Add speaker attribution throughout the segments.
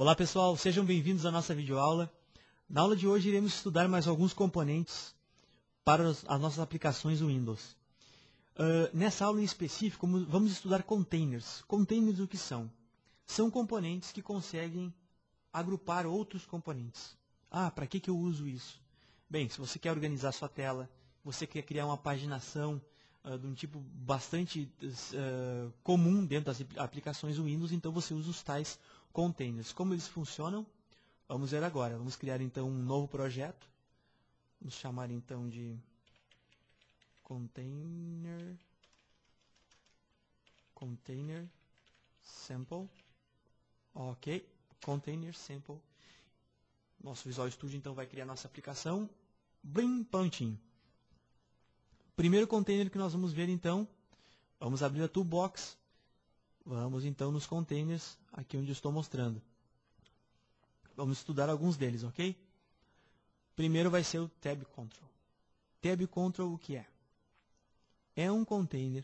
Speaker 1: Olá pessoal, sejam bem-vindos à nossa videoaula. Na aula de hoje iremos estudar mais alguns componentes para as nossas aplicações Windows. Nessa aula em específico vamos estudar containers. Containers o que são? São componentes que conseguem agrupar outros componentes. Para que eu uso isso? Bem, se você quer organizar sua tela, você quer criar uma paginação de um tipo bastante comum dentro das aplicações Windows, então você usa os tais containers. Como eles funcionam? Vamos ver agora. Vamos criar então um novo projeto. Vamos chamar então de container sample. Ok, container sample. Nosso Visual Studio então vai criar nossa aplicação. Bem prontinho. Primeiro container que nós vamos ver então, vamos abrir a toolbox. Vamos então nos containers, aqui onde eu estou mostrando. Vamos estudar alguns deles, ok? Primeiro vai ser o tab control. Tab control o que é? É um container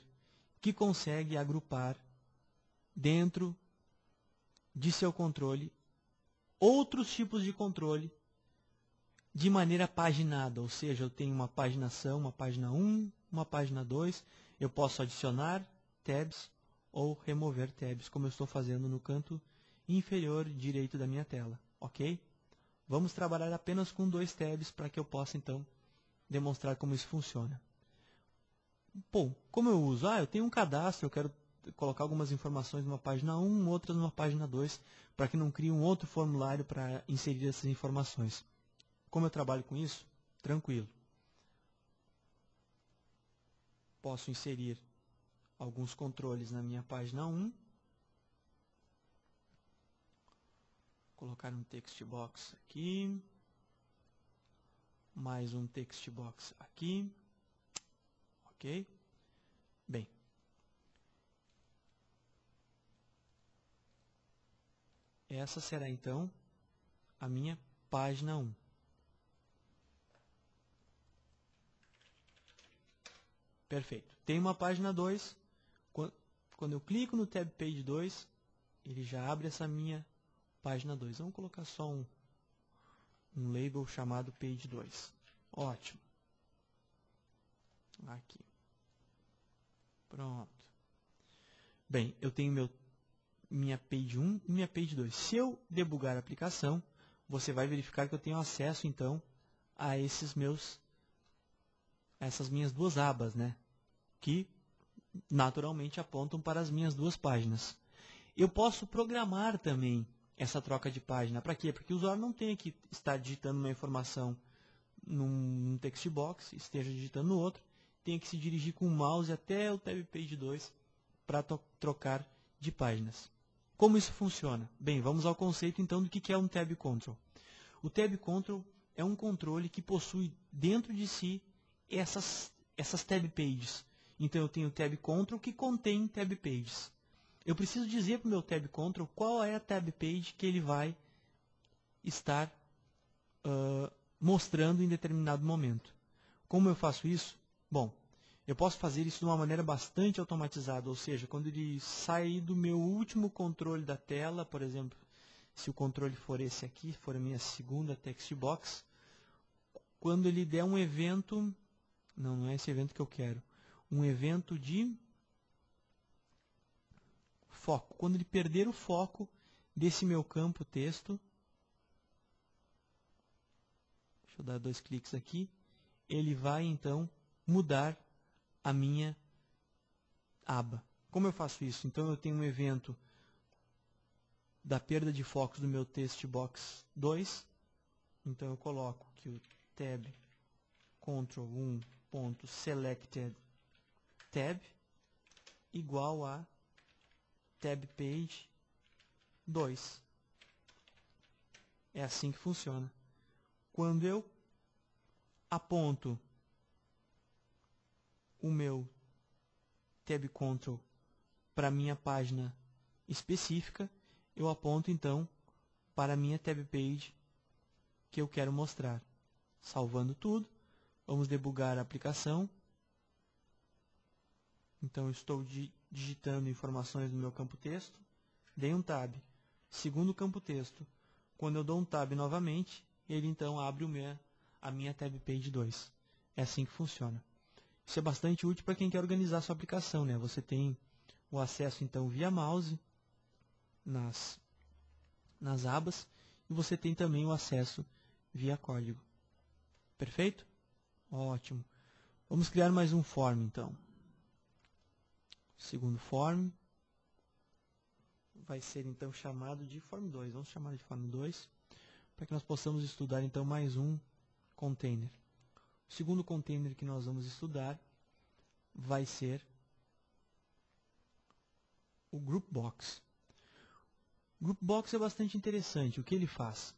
Speaker 1: que consegue agrupar dentro de seu controle outros tipos de controle de maneira paginada, ou seja, eu tenho uma paginação, uma página 1, uma página 2, eu posso adicionar tabs ou remover tabs, como eu estou fazendo no canto inferior direito da minha tela, ok? Vamos trabalhar apenas com 2 tabs para que eu possa, então, demonstrar como isso funciona. Bom, como eu uso? Eu tenho um cadastro, eu quero colocar algumas informações numa página 1, outras numa página 2, para que não crie um outro formulário para inserir essas informações. Como eu trabalho com isso? Tranquilo. Posso inserir alguns controles na minha página 1. Colocar um text box aqui. Mais um text box aqui. Ok? Bem. Essa será então a minha página 1. Perfeito. Tem uma página 2. Quando eu clico no Tab Page 2, ele já abre essa minha página 2. Vamos colocar só um label chamado Page 2. Ótimo. Aqui. Pronto. Bem, eu tenho minha Page 1 e minha Page 2. Se eu debugar a aplicação, você vai verificar que eu tenho acesso, então, a essas minhas duas abas, né? Que naturalmente apontam para as minhas duas páginas. Eu posso programar também essa troca de página. Para quê? Para que o usuário não tenha que estar digitando uma informação num text box, esteja digitando no outro, tenha que se dirigir com o mouse até o Tab Page 2 para trocar de páginas. Como isso funciona? Bem, vamos ao conceito então do que é um Tab Control. O Tab Control é um controle que possui dentro de si essas Tab Pages. Então eu tenho o Tab Control que contém Tab Pages. Eu preciso dizer para o meu Tab Control qual é a Tab Page que ele vai estar mostrando em determinado momento. Como eu faço isso? Bom, eu posso fazer isso de uma maneira bastante automatizada, ou seja, quando ele sair do meu último controle da tela, por exemplo, se o controle for esse aqui, for a minha segunda text box, quando ele der um evento, não é esse evento que eu quero, um evento de foco. Quando ele perder o foco desse meu campo texto, deixa eu dar 2 cliques aqui, ele vai então mudar a minha aba. Como eu faço isso? Então eu tenho um evento da perda de focos do meu text box 2, então eu coloco que o tab control 1.selected tab igual a tab page 2. É assim que funciona. Quando eu aponto o meu tab control para a minha página específica, eu aponto então para a minha tab page que eu quero mostrar. Salvando tudo, vamos debugar a aplicação. Então eu estou digitando informações no meu campo texto, dei um tab. segundo campo texto. Quando eu dou um tab novamente, ele então abre a minha tab page 2. É assim que funciona. Isso é bastante útil para quem quer organizar a sua aplicação, né? Você tem o acesso então via mouse nas abas e você tem também o acesso via código. Perfeito? Ótimo. Vamos criar mais um form então. Segundo form vai ser então chamado de form 2. Vamos chamar de form 2 para que nós possamos estudar então mais um container. O segundo container que nós vamos estudar vai ser o Groupbox. O Groupbox é bastante interessante. O que ele faz?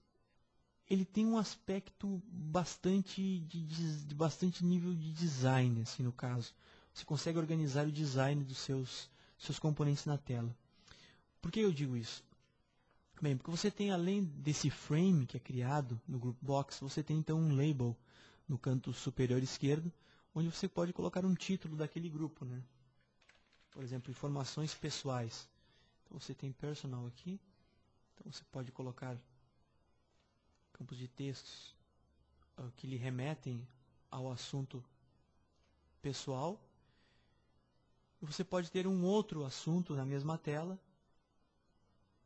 Speaker 1: Ele tem um aspecto bastante de bastante nível de design, assim, no caso. Você consegue organizar o design dos seus componentes na tela. Por que eu digo isso? Bem, porque você tem, além desse frame que é criado no Groupbox, você tem então um label no canto superior esquerdo, onde você pode colocar um título daquele grupo, né? Por exemplo, informações pessoais. Então você tem personal aqui. Então você pode colocar campos de textos que lhe remetem ao assunto pessoal. Você pode ter um outro assunto na mesma tela.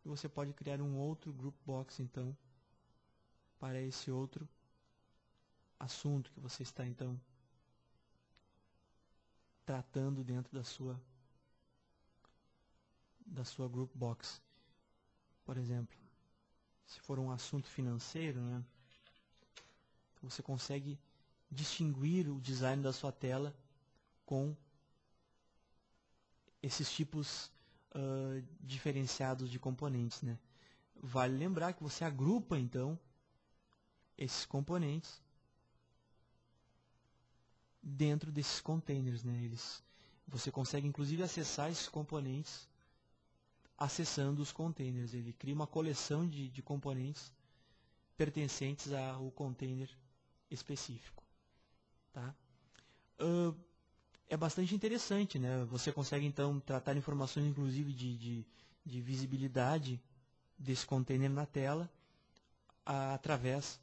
Speaker 1: E você pode criar um outro Groupbox, então, para esse outro assunto que você está, então, tratando dentro da sua Groupbox. Por exemplo, se for um assunto financeiro, né, você consegue distinguir o design da sua tela com esses tipos diferenciados de componentes, né? Vale lembrar que você agrupa, então, esses componentes dentro desses containers, né? Você consegue, inclusive, acessar esses componentes acessando os containers. Ele cria uma coleção de componentes pertencentes ao container específico. Tá? É bastante interessante, né? Você consegue, então, tratar informações, inclusive, de visibilidade desse container na tela através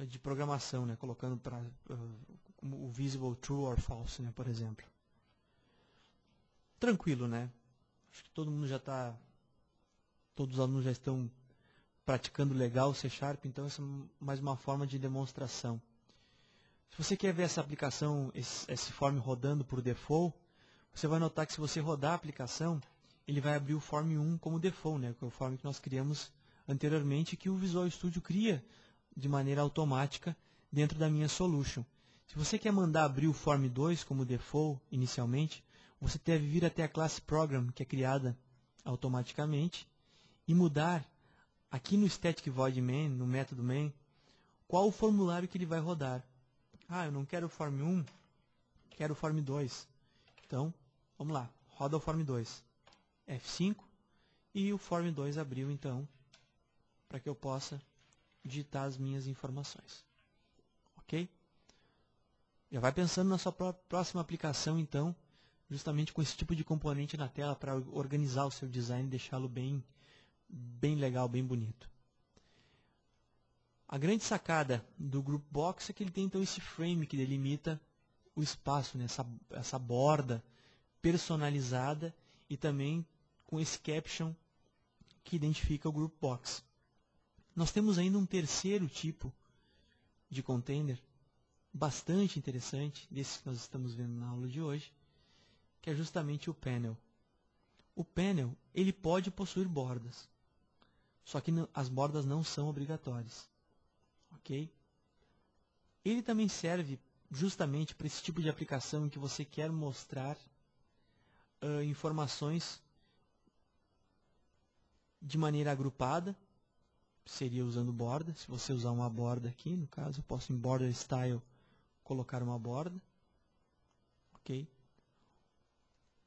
Speaker 1: de programação, né? Colocando para o visible true or false, né? Por exemplo. Tranquilo, né? Acho que todo mundo já está, todos os alunos já estão praticando legal o C#, então essa é mais uma forma de demonstração. Se você quer ver essa aplicação, esse form rodando por default, você vai notar que se você rodar a aplicação, ele vai abrir o form 1 como default, né? Que é o form que nós criamos anteriormente, que o Visual Studio cria de maneira automática dentro da minha solution. Se você quer mandar abrir o form 2 como default inicialmente, você deve vir até a classe program, que é criada automaticamente, e mudar aqui no static void main, no método main, qual o formulário que ele vai rodar. Ah, eu não quero o form 1, quero o form 2. Então, vamos lá, roda o form 2. F5, e o form 2 abriu, então, para que eu possa digitar as minhas informações. Ok? Já vai pensando na sua próxima aplicação, então, justamente com esse tipo de componente na tela para organizar o seu design e deixá-lo bem legal, bem bonito. A grande sacada do Groupbox é que ele tem então esse frame que delimita o espaço, né? essa borda personalizada e também com esse caption que identifica o Groupbox. Nós temos ainda um terceiro tipo de container bastante interessante, desse que nós estamos vendo na aula de hoje, que é justamente o panel. O panel, ele pode possuir bordas, só que as bordas não são obrigatórias. Ok? Ele também serve justamente para esse tipo de aplicação em que você quer mostrar informações de maneira agrupada, seria usando borda. Se você usar uma borda aqui, no caso, eu posso em border style colocar uma borda. Ok?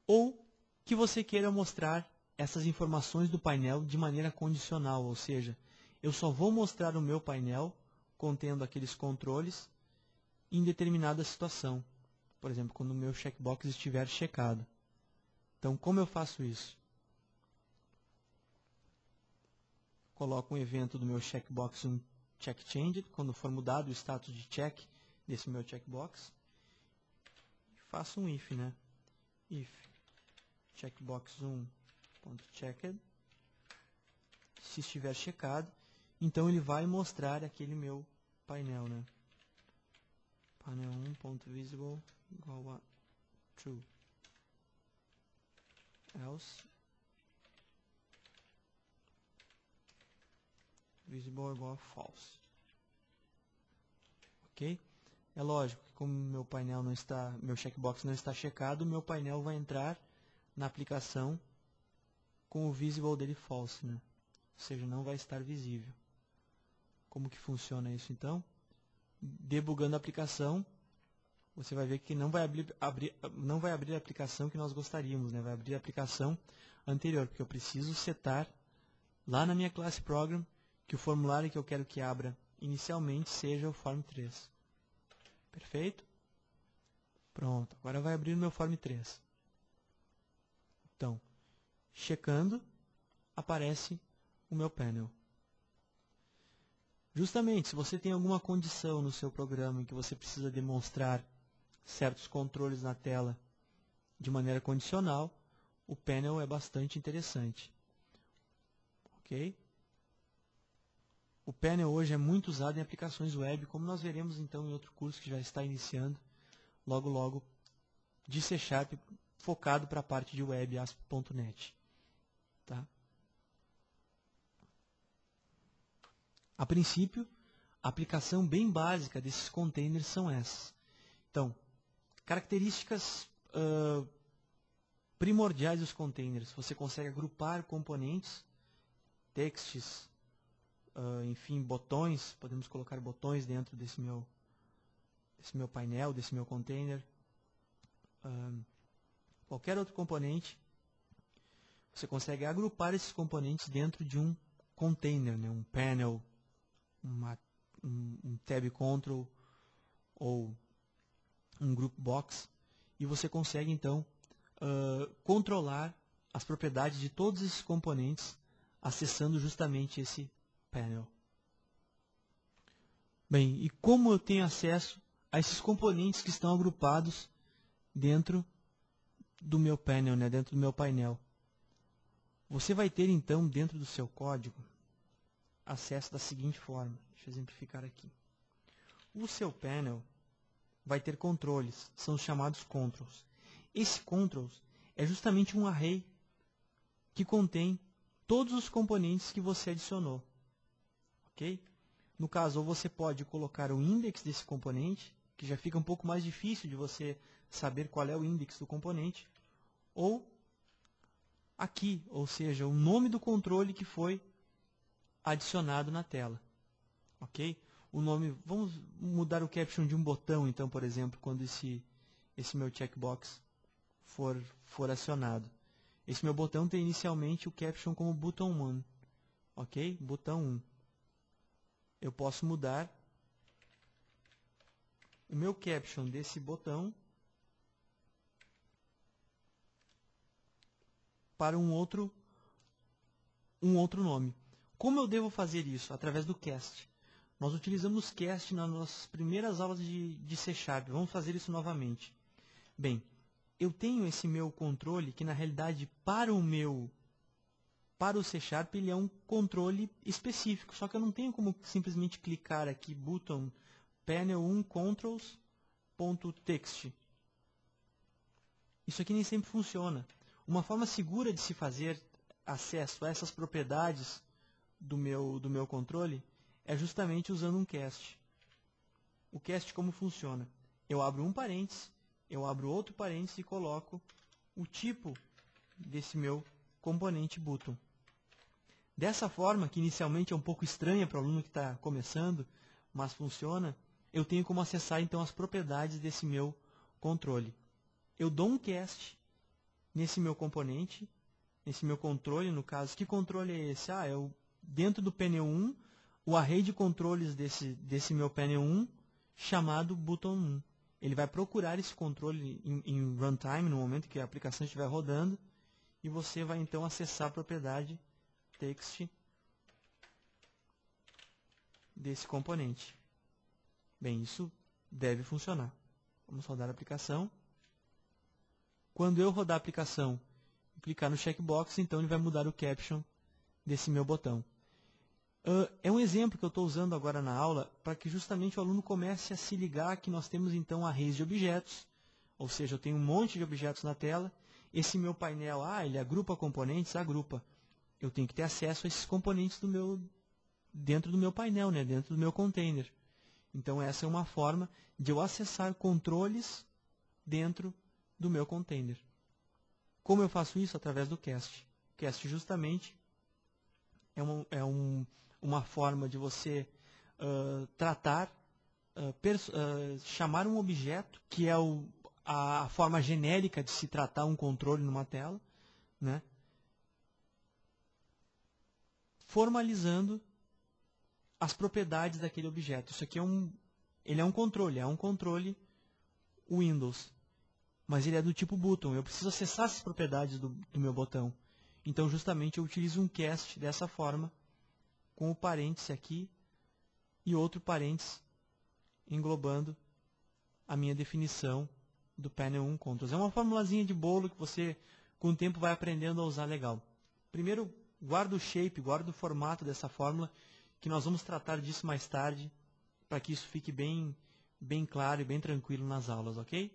Speaker 1: Ou que você queira mostrar essas informações do painel de maneira condicional, ou seja, eu só vou mostrar o meu painel contendo aqueles controles em determinada situação. Por exemplo, quando o meu checkbox estiver checado. Então, como eu faço isso? coloco um evento do meu checkbox check changed, quando for mudado o status de check desse meu checkbox. Faço um if, né? If checkbox 1.checked. Se estiver checado, então ele vai mostrar aquele meu painel, né? Painel 1.visible igual a true. Else visible igual a false. Ok? É lógico que como meu painel não está, meu checkbox não está checado, meu painel vai entrar na aplicação com o visible dele false, né? Ou seja, não vai estar visível. Como que funciona isso então? Debugando a aplicação, você vai ver que não vai abrir a aplicação que nós gostaríamos, né? Vai abrir a aplicação anterior, porque eu preciso setar lá na minha classe program que o formulário que eu quero que abra inicialmente seja o form 3. Perfeito? Pronto, agora vai abrir o meu form 3. Então, checando, aparece o meu panel. Justamente, se você tem alguma condição no seu programa em que você precisa demonstrar certos controles na tela de maneira condicional, o panel é bastante interessante. Ok? O panel hoje é muito usado em aplicações web, como nós veremos então em outro curso que já está iniciando, logo logo, de C#, focado para a parte de web, ASP.NET. Tá? A princípio, a aplicação bem básica desses containers são essas. Então, características primordiais dos containers. Você consegue agrupar componentes, texts, enfim, botões. Podemos colocar botões dentro desse meu painel, desse meu container. Qualquer outro componente, você consegue agrupar esses componentes dentro de um container, né? Um panel, um tab control ou um group box, e você consegue então controlar as propriedades de todos esses componentes acessando justamente esse panel. Bem, e como eu tenho acesso a esses componentes que estão agrupados dentro do meu panel, né, dentro do meu painel? Você vai ter então dentro do seu código acesso da seguinte forma. Deixa eu exemplificar aqui. O seu panel vai ter controles, são os chamados controls. Esse controls é justamente um array que contém todos os componentes que você adicionou. Ok? No caso, ou você pode colocar o index desse componente, que já fica um pouco mais difícil de você saber qual é o index do componente, ou aqui, ou seja, o nome do controle que foi adicionado na tela. Ok? O nome, vamos mudar o caption de um botão, então, por exemplo, quando esse meu checkbox for acionado. Esse meu botão tem inicialmente o caption como button 1. Ok? Botão 1. Eu posso mudar o meu caption desse botão para um outro nome. Como eu devo fazer isso? Através do cast. Nós utilizamos cast nas nossas primeiras aulas de C#. Vamos fazer isso novamente. Bem, eu tenho esse meu controle que, na realidade, para o C# ele é um controle específico. Só que eu não tenho como simplesmente clicar aqui, button, panel 1, controls.txt. Isso aqui nem sempre funciona. Uma forma segura de se fazer acesso a essas propriedades do meu controle é justamente usando um cast. O cast como funciona? Eu abro um parênteses, eu abro outro parênteses e coloco o tipo desse meu componente button. Dessa forma, que inicialmente é um pouco estranha para o aluno que está começando, mas funciona, eu tenho como acessar então as propriedades desse meu controle. Eu dou um cast nesse meu componente, nesse meu controle, no caso. Que controle é esse? Dentro do panel 1, o array de controles desse meu panel 1, chamado button 1. Ele vai procurar esse controle em runtime, no momento que a aplicação estiver rodando, e você vai então acessar a propriedade text desse componente. Bem, isso deve funcionar. Vamos rodar a aplicação. Quando eu rodar a aplicação e clicar no checkbox, então ele vai mudar o caption desse meu botão. É um exemplo que eu estou usando agora na aula para que justamente o aluno comece a se ligar que nós temos então arrays de objetos, ou seja, eu tenho um monte de objetos na tela. Esse meu painel, ele agrupa componentes? Agrupa. Eu tenho que ter acesso a esses componentes dentro do meu painel, né? Dentro do meu container. Então essa é uma forma de eu acessar controles dentro do meu container. Como eu faço isso? Através do cast. Cast justamente é uma forma de você chamar um objeto, que é a forma genérica de se tratar um controle numa tela, né? Formalizando as propriedades daquele objeto. Isso aqui ele é um controle Windows, mas ele é do tipo button. Eu preciso acessar essas propriedades do meu botão. Então, justamente, eu utilizo um cast dessa forma, com o parêntese aqui e outro parêntese englobando a minha definição do Panel 1 Controls. É uma formulazinha de bolo que você, com o tempo, vai aprendendo a usar legal. Primeiro, guarda o shape, guarda o formato dessa fórmula, que nós vamos tratar disso mais tarde, para que isso fique bem claro e bem tranquilo nas aulas, ok?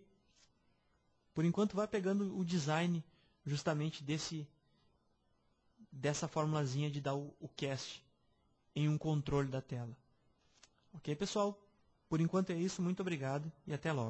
Speaker 1: Por enquanto, vai pegando o design justamente dessa formulazinha de dar o cast em um controle da tela. Ok, pessoal? Por enquanto é isso. Muito obrigado e até logo.